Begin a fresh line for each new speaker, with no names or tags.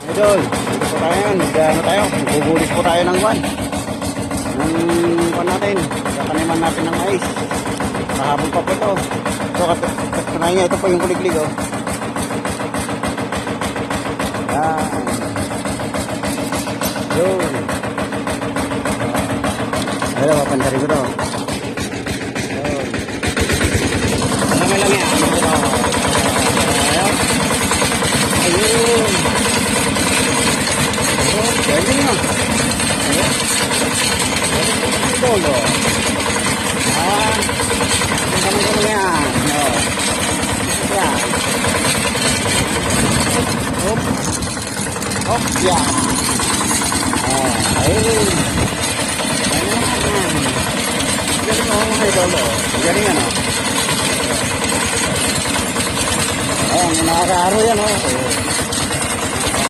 Idol, dito po tayo yan. Ano tayo? Bubulis po tayo ng kwan. Ng kwan natin. Kakaniman natin ng mais. Mahabol pa po ito. So, katanayin niya, ito po yung kuliglig, oh. Yan. Yun. Ayan, papandarin ko ito. Yun. Ano lang yan? Ayun. Pwede na. Dolo. Ang kami yan. Yan. Hop. Hop. Yan. Ayun. Galing mo mga dolo. Galing yan, oh. Ayan, nakakaaro yan, oh.